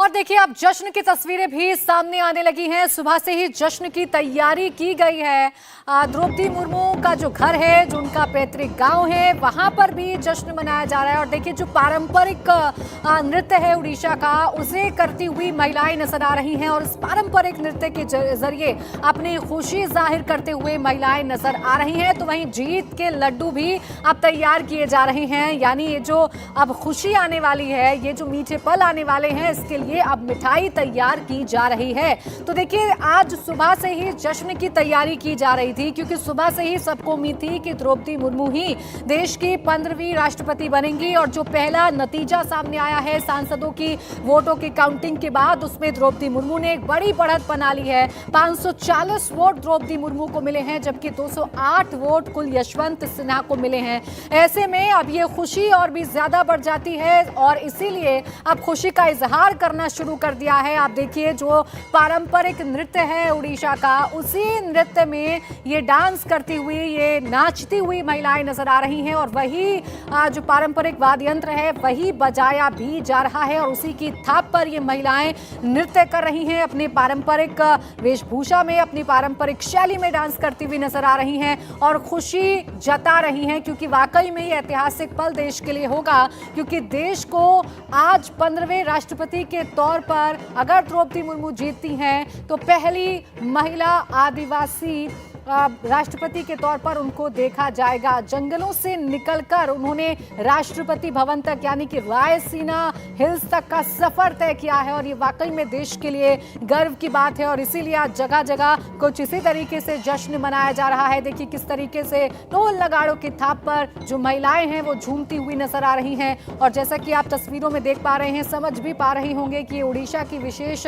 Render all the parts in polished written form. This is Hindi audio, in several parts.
बाद देखिए अब जश्न की तस्वीरें भी सामने आने लगी हैं। सुबह से ही जश्न की तैयारी की गई है। द्रौपदी मुर्मू का जो घर है, जो उनका पैतृक गांव है, वहां पर भी जश्न मनाया जा रहा है। और देखिए जो पारंपरिक नृत्य है उड़ीसा का, उसे करती हुई महिलाएं नजर आ रही हैं और इस पारंपरिक नृत्य के जरिए अपनी खुशी जाहिर करते हुए महिलाएं नजर आ रही हैं। तो वहीं जीत के लड्डू भी अब तैयार किए जा रहे हैं, यानी ये जो अब खुशी आने वाली है, ये जो मीठे पल आने वाले हैं, इसके लिए अब मिठाई तैयार की जा रही है। तो देखिए आज सुबह से ही जश्न की तैयारी की जा रही थी, क्योंकि सुबह से ही सबको उम्मीद थी कि द्रौपदी मुर्मू ही देश की 15वीं राष्ट्रपति बनेंगी। और जो पहला नतीजा सामने आया है सांसदों की वोटों की काउंटिंग के बाद, उसमें द्रौपदी मुर्मू ने एक बड़ी बढ़त बना ली है। 540 वोट द्रौपदी मुर्मू को मिले हैं, जबकि 208 वोट कुल यशवंत सिन्हा को मिले हैं। ऐसे में अब ये खुशी और भी ज्यादा बढ़ जाती है और इसीलिए अब खुशी का इजहार करना शुरू कर दिया है। आप देखिए जो पारंपरिक नृत्य है उड़ीसा का, उसी नृत्य में ये डांस करती हुई, ये नाचती हुई महिलाएं नजर आ रही हैं। और वही जो पारंपरिक वाद्य यंत्र है वही बजाया भी जा रहा है और उसी की थाप पर ये महिलाएं नृत्य कर रही हैं। अपने पारंपरिक वेशभूषा में, अपनी पारंपरिक शैली में डांस करती हुई नजर आ रही हैं और खुशी जता रही हैं, क्योंकि वाकई में ये ऐतिहासिक पल देश के लिए होगा। क्योंकि देश को आज 15वें राष्ट्रपति के तौर पर अगर द्रौपदी मुर्मू जीतती हैं तो पहली महिला आदिवासी राष्ट्रपति के तौर पर उनको देखा जाएगा। जंगलों से निकलकर उन्होंने राष्ट्रपति भवन तक, यानी कि रायसीना हिल्स तक का सफर तय किया है और ये वाकई में देश के लिए गर्व की बात है। और इसीलिए आज जगह जगह कुछ इसी तरीके से जश्न मनाया जा रहा है। देखिए किस तरीके से ढोल नगाड़ों की थाप पर जो महिलाएं हैं वो झूमती हुई नजर आ रही हैं। और जैसा कि आप तस्वीरों में देख पा रहे हैं, समझ भी पा रहे होंगे कि ये उड़ीसा की विशेष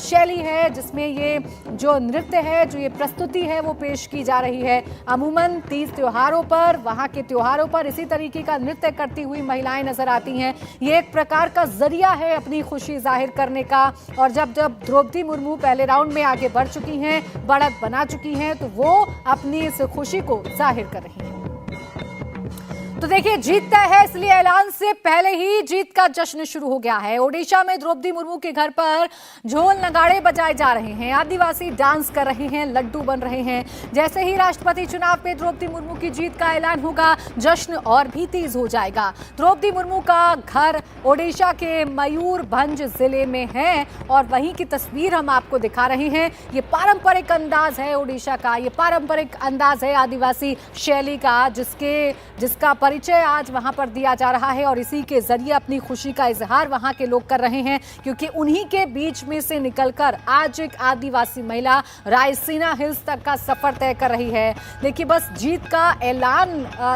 शैली है, जिसमें ये जो नृत्य है, जो ये प्रस्तुति है, वो पेश की जा रही है। अमूमन तीज त्योहारों पर, वहां के त्योहारों पर इसी तरीके का नृत्य करती हुई महिलाएं नजर आती हैं। ये एक प्रकार का जरिया है अपनी खुशी जाहिर करने का। और जब द्रौपदी मुर्मू पहले राउंड में आगे बढ़ चुकी हैं, बढ़त बना चुकी हैं, तो वो अपनी इस खुशी को जाहिर कर रही हैं। तो देखिए जीत तय है, इसलिए ऐलान से पहले ही जीत का जश्न शुरू हो गया है। ओडिशा में द्रौपदी मुर्मू के घर पर ढोल नगाड़े बजाए जा रहे हैं, आदिवासी डांस कर रहे हैं, लड्डू बन रहे हैं। जैसे ही राष्ट्रपति चुनाव में द्रौपदी मुर्मू की जीत का ऐलान होगा, जश्न और भी तेज हो जाएगा। द्रौपदी मुर्मू का घर ओडिशा के मयूरभंज जिले में है और वहीं की तस्वीर हम आपको दिखा रहे हैं। ये पारंपरिक अंदाज है ओडिशा का, ये पारंपरिक अंदाज है आदिवासी शैली का, जिसका परिचय आज वहां पर दिया जा रहा है। और इसी के जरिए अपनी खुशी का इजहार वहां के लोग कर रहे हैं, क्योंकि उन्हीं के बीच में से निकलकर आज एक आदिवासी महिला रायसीना हिल्स तक का सफर तय कर रही है। देखिए बस जीत का ऐलान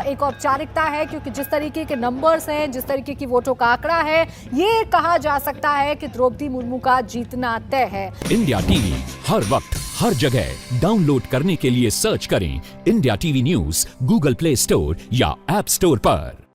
एक औपचारिकता है, क्योंकि जिस तरीके के नंबर्स हैं, जिस तरीके की वोटों का आंकड़ा है, ये कहा जा सकता है कि द्रौपदी मुर्मू का जीतना तय है। इंडिया टीवी हर वक्त हर जगह डाउनलोड करने के लिए सर्च करें India TV news Google play store या ऐप स्टोर पर।